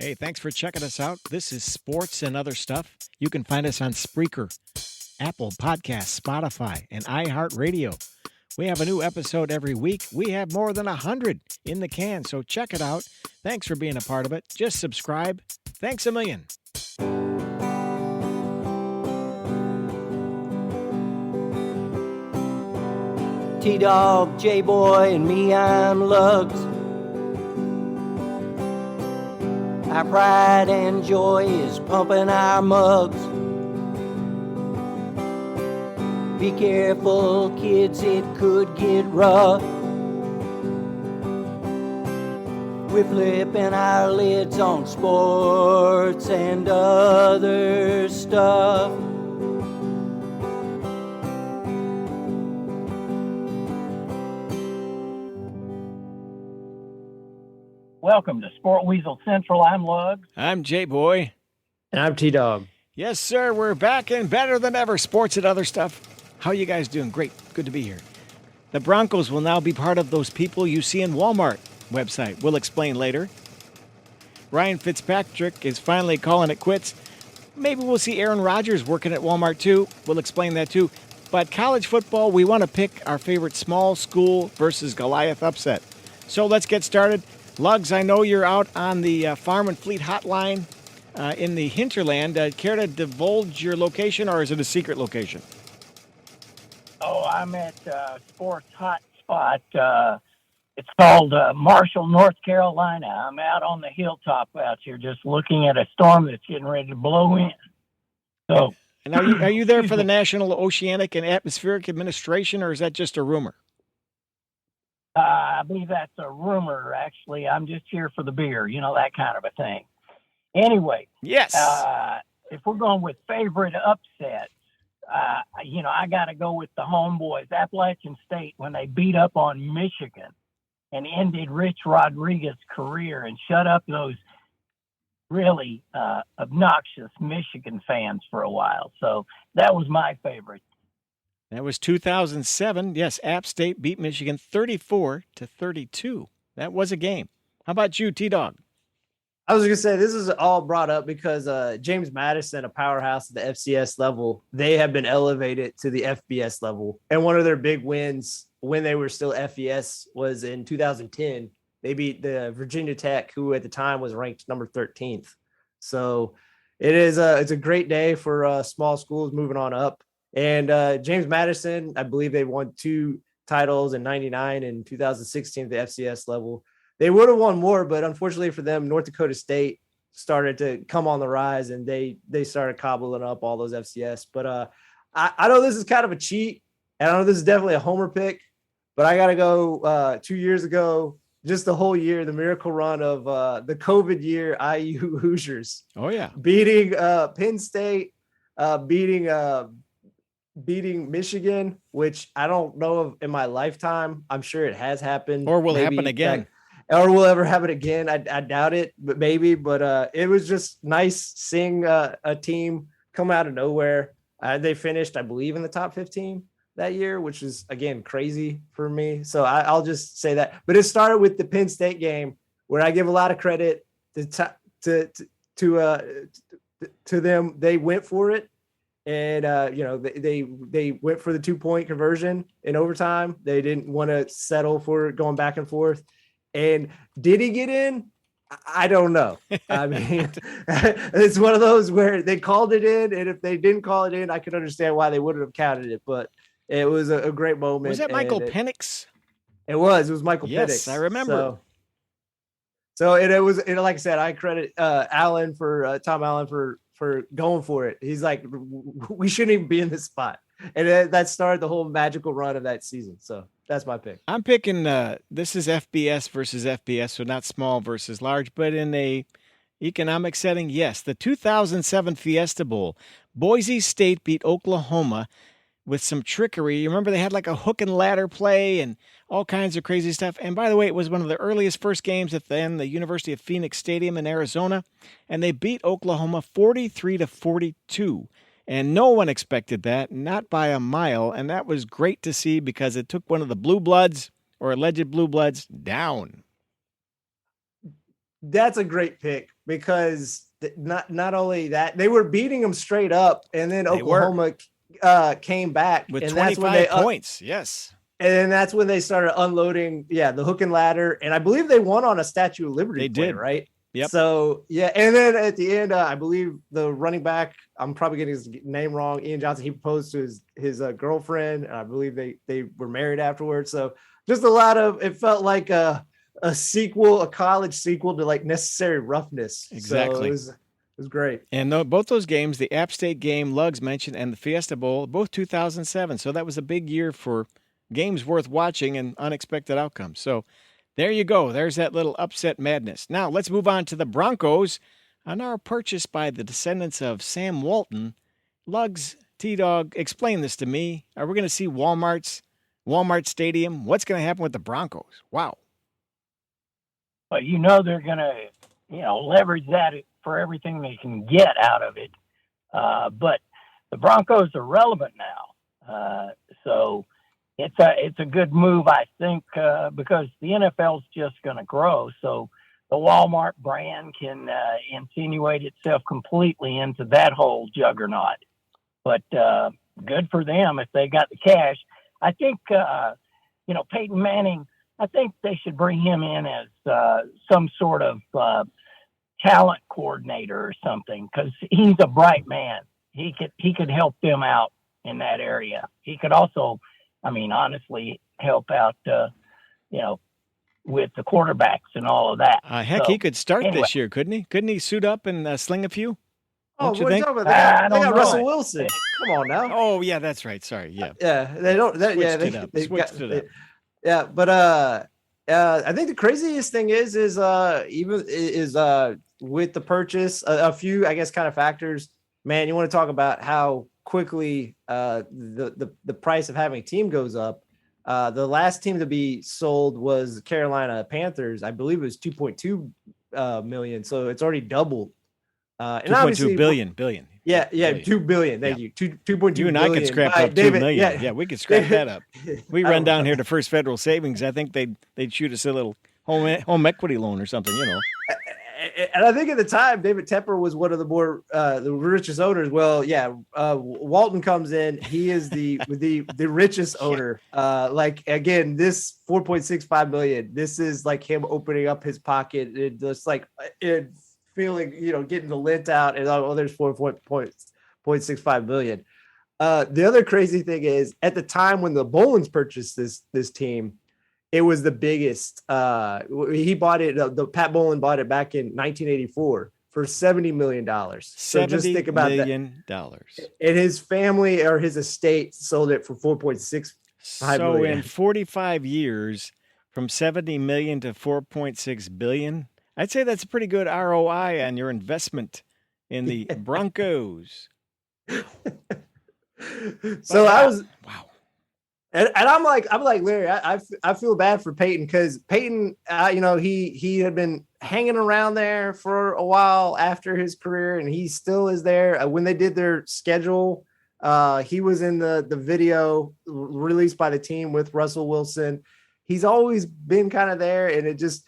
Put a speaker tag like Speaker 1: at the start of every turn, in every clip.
Speaker 1: Hey, thanks for checking us out. This is Sports and Other Stuff. You can find us on Spreaker, Apple Podcasts, Spotify, and iHeartRadio. We have a new episode every week. We have more than 100 in the can, so check it out. Thanks for being a part of it. Just subscribe. Thanks a million.
Speaker 2: T-Dog, J-Boy, and me, I'm Lugs. Our pride and joy is pumping our mugs. Be careful, kids, it could get rough. We're flipping our lids on sports and other stuff.
Speaker 3: Welcome to Sport Weasel Central. I'm Lugs.
Speaker 1: I'm J-Boy.
Speaker 4: And I'm T-Dog.
Speaker 1: Yes, sir. We're back and better than ever. Sports and other stuff. How you guys doing? Great. Good to be here. The Broncos will now be part of those people you see in Walmart website. We'll explain later. Ryan Fitzpatrick is finally calling it quits. Maybe we'll see Aaron Rodgers working at Walmart too. We'll explain that too. But college football, we want to pick our favorite small school versus Goliath upset. So let's get started. Lugs, I know you're out on the Farm and Fleet hotline in the hinterland. Care to divulge your location, or is it a secret location?
Speaker 3: Oh, I'm at Sports Hot Spot. It's called Marshall, North Carolina. I'm out on the hilltop out here just looking at a storm that's getting ready to blow in. So,
Speaker 1: And are you there for the National Oceanic and Atmospheric Administration, or is that just a rumor?
Speaker 3: I believe that's a rumor, actually. I'm just here for the beer, that kind of a thing. Anyway,
Speaker 1: Yes.
Speaker 3: if we're going with favorite upsets, I got to go with the homeboys, Appalachian State, when they beat up on Michigan and ended Rich Rodriguez's career and shut up those really obnoxious Michigan fans for a while. So that was my favorite.
Speaker 1: That was 2007. Yes, App State beat Michigan 34-32. That was a game. How about you, T-Dog?
Speaker 4: I was going to say, this is all brought up because James Madison, a powerhouse at the FCS level, they have been elevated to the FBS level. And one of their big wins when they were still FBS was in 2010. They beat the Virginia Tech, who at the time was ranked number 13th. So it's a great day for small schools moving on up. And James Madison, I believe they won 2 titles in 99 and 2016 at the FCS level. They would have won more, but unfortunately for them, North Dakota State started to come on the rise, and they started cobbling up all those FCS. But I know this is kind of a cheat, and I know this is definitely a homer pick, but I got to go 2 years ago, just the whole year, the miracle run of the COVID year IU Hoosiers.
Speaker 1: Oh, yeah.
Speaker 4: Beating Penn State, beating Michigan, which I don't know of in my lifetime. I'm sure it has happened.
Speaker 1: Or will happen again.
Speaker 4: Or will ever happen again. I doubt it, but maybe. But it was just nice seeing a team come out of nowhere. They finished, I believe, in the top 15 that year, which is, again, crazy for me. So I'll just say that. But it started with the Penn State game, where I give a lot of credit to them. They went for it. And, they went for the 2-point conversion in overtime. They didn't want to settle for going back and forth. And did he get in? I don't know. I mean, it's one of those where they called it in. And if they didn't call it in, I could understand why they wouldn't have counted it. But it was a great moment.
Speaker 1: Was that Michael Penix?
Speaker 4: It was Michael Penix.
Speaker 1: Yes, I remember.
Speaker 4: So it was, like I said, I credit Tom Allen for going for it. He's like, we shouldn't even be in this spot. And that started the whole magical run of that season. So that's my pick.
Speaker 1: I'm picking, this is FBS versus FBS, so not small versus large, but in a economic setting, yes. The 2007 Fiesta Bowl, Boise State beat Oklahoma with some trickery. You remember they had like a hook and ladder play and all kinds of crazy stuff. And by the way, it was one of the earliest first games at the University of Phoenix Stadium in Arizona, and they beat Oklahoma 43-42. And no one expected that, not by a mile. And that was great to see because it took one of the blue bloods or alleged blue bloods down.
Speaker 4: That's a great pick because not only that, they were beating them straight up, and then Oklahoma came back
Speaker 1: with
Speaker 4: and
Speaker 1: 25 points. Yes.
Speaker 4: And then that's when they started unloading, the hook and ladder. And I believe they won on a Statue of Liberty play, right?
Speaker 1: Yep.
Speaker 4: So, and then at the end, I believe the running back, I'm probably getting his name wrong, Ian Johnson, he proposed to his girlfriend, and I believe they were married afterwards. So just a lot of, it felt like a sequel, a college sequel to like Necessary Roughness.
Speaker 1: Exactly.
Speaker 4: So it was great.
Speaker 1: And both those games, the App State game, Lugs mentioned, and the Fiesta Bowl, both 2007. So that was a big year for games worth watching and unexpected outcomes. So there you go. There's that little upset madness. Now let's move on to the Broncos. On our purchase by the descendants of Sam Walton, Lugs, T-Dog, explain this to me. Are we going to see Walmart Stadium? What's going to happen with the Broncos? Wow.
Speaker 3: But they're going to, leverage that for everything they can get out of it. But the Broncos are relevant now. So it's a good move, I think, because the NFL's just going to grow. So the Walmart brand can insinuate itself completely into that whole juggernaut. But good for them if they got the cash. I think, Peyton Manning, I think they should bring him in as some sort of talent coordinator or something, because he's a bright man. He could help them out in that area. He could also, honestly, help out, with the quarterbacks and all of that.
Speaker 1: He could start this year, couldn't he? Couldn't he suit up and sling a few?
Speaker 4: Oh,
Speaker 1: what are you
Speaker 4: talking about? They got Russell Wilson. Come on now.
Speaker 1: Oh, yeah, that's right. Sorry. Yeah.
Speaker 4: Yeah, they don't. They switched it up. Yeah, but I think the craziest thing is with the purchase, a few, I guess, kind of factors. Man, you want to talk about how quickly the price of having a team goes up. The last team to be sold was Carolina Panthers. I believe it was 2.2 million. So it's already doubled. And
Speaker 1: 2.2 billion.
Speaker 4: Yeah, 2 billion. Thank you. 2.2
Speaker 1: You and I could scrap up 2 million. Yeah, we could scrap that up. We run down here to First Federal Savings. I think they'd shoot us a little home equity loan or something,
Speaker 4: And I think at the time, David Tepper was one of the more the richest owners. Well, Walton comes in. He is the richest owner. Again, this 4.65 million. This is like him opening up his pocket and just like feeling, getting the lint out, and there's 4.65 million. The other crazy thing is, at the time when the Bolins purchased this team, it was the biggest. He bought it. The Pat Bolin bought it back in 1984 for $70 million. So just think about that. $70 million. And his family or his estate sold it for 4.65 million.
Speaker 1: So in 45 years, from 70 million to 4.6 billion. I'd say that's a pretty good ROI on your investment in the Broncos.
Speaker 4: So wow. And I'm like Larry. I feel bad for Peyton, because Peyton, he had been hanging around there for a while after his career, and he still is there. When they did their schedule, he was in the video released by the team with Russell Wilson. He's always been kind of there, and it just.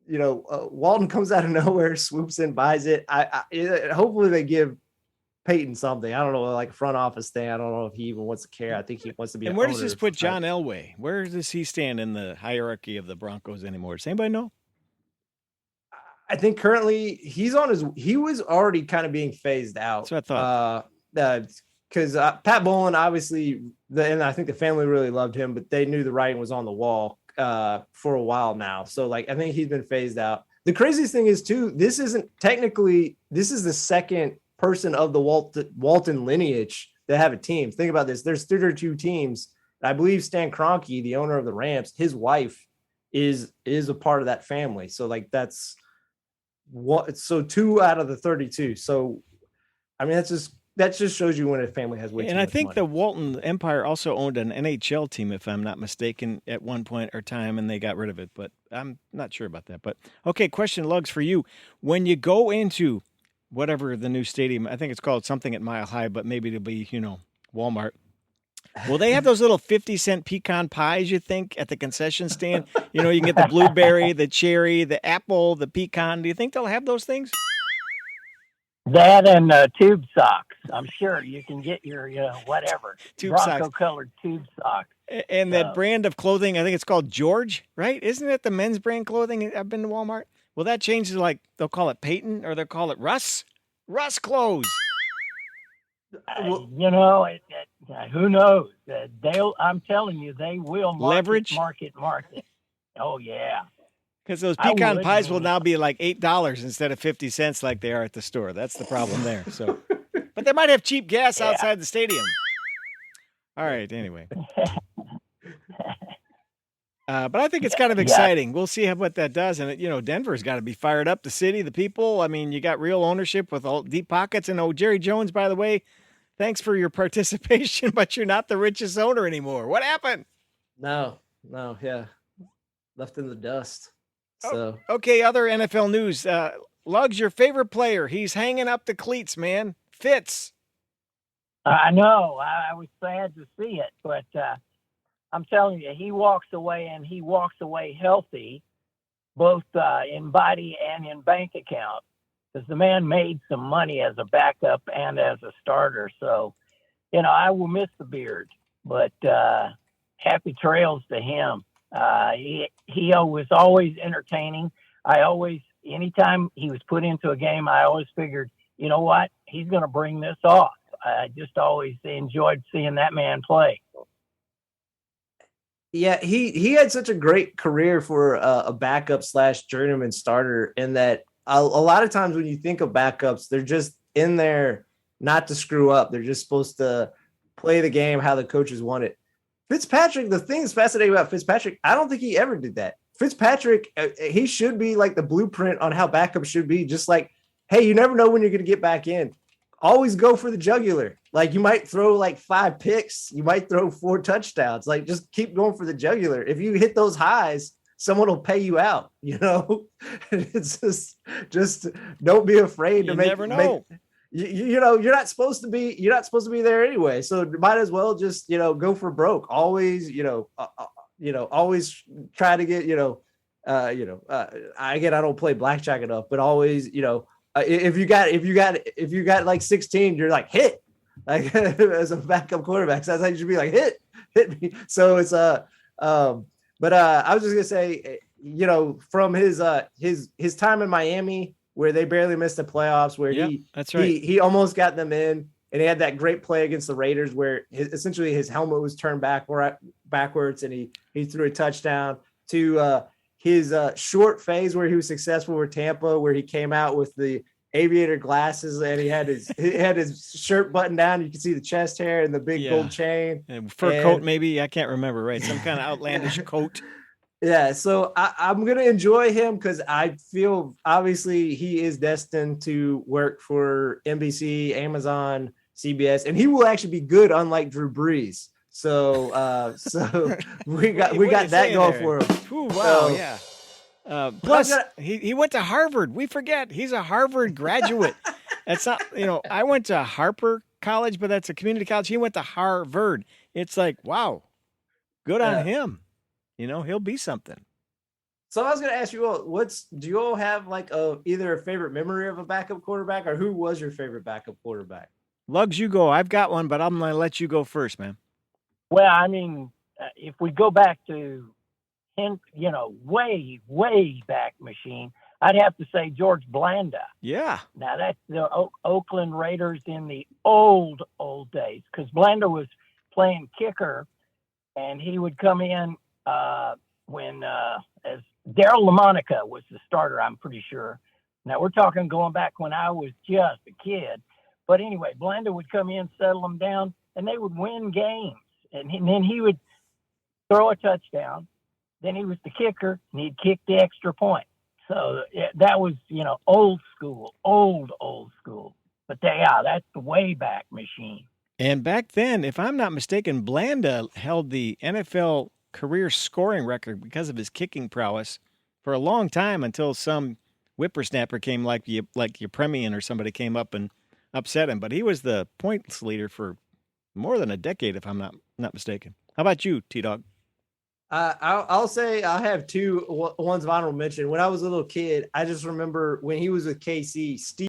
Speaker 4: Walton comes out of nowhere, swoops in, buys it. Hopefully they give Peyton something. I don't know, like a front office thing. I don't know if he even wants to care. I think he wants to be.
Speaker 1: And where does this put John Elway? Where does he stand in the hierarchy of the Broncos anymore? Does anybody know?
Speaker 4: I think currently he was already kind of being phased out.
Speaker 1: That's what I
Speaker 4: thought. Because Pat Bolin, obviously, and I think the family really loved him, but they knew the writing was on the wall for a while now. So I think he's been phased out. The craziest thing is too, this is the second person of the Walton lineage that have a team. Think about this. There's 32 teams. I believe Stan Kroenke, the owner of the Rams, his wife is a part of that family. So that's what, so 2 out of the 32. So, that just shows you when a family has way too much money. And I think
Speaker 1: the Walton Empire also owned an NHL team, if I'm not mistaken, at one point or time, and they got rid of it. But I'm not sure about that. But, okay, question, Lugs, for you. When you go into whatever the new stadium, I think it's called something at Mile High, but maybe it'll be, Walmart. Will they have those little 50-cent pecan pies, you think, at the concession stand? You know, you can get the blueberry, the cherry, the apple, the pecan. Do you think they'll have those things?
Speaker 3: That and tube socks. I'm sure you can get your, whatever,
Speaker 1: Tube socks.
Speaker 3: Bronco-colored tube socks.
Speaker 1: And that brand of clothing, I think it's called George, right? Isn't it the men's brand clothing? I've been to Walmart. Will that change to like, they'll call it Peyton or they'll call it Russ? Russ clothes.
Speaker 3: Who knows? I'm telling you, they will
Speaker 1: Leverage?
Speaker 3: market. Oh, yeah.
Speaker 1: Because those pecan pies will now be like $8 instead of 50 cents like they are at the store. That's the problem there. So, but they might have cheap gas outside the stadium. All right, anyway. But I think it's kind of exciting. We'll see what that does. And, Denver's got to be fired up. The city, the people. I mean, you got real ownership with all deep pockets. And, Jerry Jones, by the way, thanks for your participation, but you're not the richest owner anymore. What happened?
Speaker 4: No, yeah. Left in the dust. So
Speaker 1: okay, other NFL news. Lugs, your favorite player. He's hanging up the cleats, man. Fitz.
Speaker 3: I know. I was sad to see it, but I'm telling you, he walks away, and he walks away healthy, both in body and in bank account, because the man made some money as a backup and as a starter. So, I will miss the beard, but happy trails to him. He was always entertaining. Anytime he was put into a game, I always figured, you know what, he's going to bring this off. I just always enjoyed seeing that man play.
Speaker 4: Yeah, he had such a great career for a backup / journeyman starter, in that a lot of times when you think of backups, they're just in there not to screw up. They're just supposed to play the game how the coaches want it. Fitzpatrick, the thing that's fascinating about Fitzpatrick, I don't think he ever did that. Fitzpatrick, he should be like the blueprint on how backup should be. Just like, hey, you never know when you're going to get back in. Always go for the jugular. Like, you might throw like 5 picks. You might throw 4 touchdowns. Like, just keep going for the jugular. If you hit those highs, someone will pay you out, It's just don't be afraid to never know. You're not supposed to be there anyway. So might as well just, go for broke. Always, always try to get, I don't play blackjack enough, but always, if you got like 16, you're like, hit, like as a backup quarterback. So that's how you should be, like, hit me. So it's but I was just gonna say, from his time in Miami, where they barely missed the playoffs, where
Speaker 1: that's right.
Speaker 4: he almost got them in, and he had that great play against the Raiders where essentially his helmet was turned backwards, and he threw a touchdown, to his short phase where he was successful with Tampa, where he came out with the aviator glasses and he had his shirt buttoned down. You can see the chest hair and the big gold chain
Speaker 1: and fur coat. Maybe, I can't remember, right? Some kind of outlandish coat.
Speaker 4: Yeah, so I'm going to enjoy him because I feel obviously he is destined to work for NBC, Amazon, CBS, and he will actually be good, unlike Drew Brees. So we got that going for him.
Speaker 1: Ooh, wow, yeah. Plus, he went to Harvard. We forget he's a Harvard graduate. That's not, I went to Harper College, but that's a community college. He went to Harvard. It's like, wow, good on him. He'll be something.
Speaker 4: So I was going to ask you all, do you all have like either a favorite memory of a backup quarterback, or who was your favorite backup quarterback?
Speaker 1: Lugs, you go. I've got one, but I'm going to let you go first, man.
Speaker 3: Well, I mean, if we go back to him, way back machine, I'd have to say George Blanda.
Speaker 1: Yeah.
Speaker 3: Now that's the Oakland Raiders in the old days, because Blanda was playing kicker, and he would come in when as Daryl LaMonica was the starter, I'm pretty sure. Now we're talking going back when I was just a kid. But anyway, Blanda would come in, settle them down, and they would win games. And then he would throw a touchdown. Then he was the kicker, and he'd kick the extra point. So that was, old school. But that's the way back machine.
Speaker 1: And back then, if I'm not mistaken, Blanda held the NFL career scoring record because of his kicking prowess for a long time, until some whippersnapper came like Yepremian or somebody came up and upset him. But he was the points leader for more than a decade, if I'm not Not mistaken. How about you, T-Dog?
Speaker 4: I'll say I have two ones of honorable mention. When I was a little kid, I just remember when he was with KC, Steve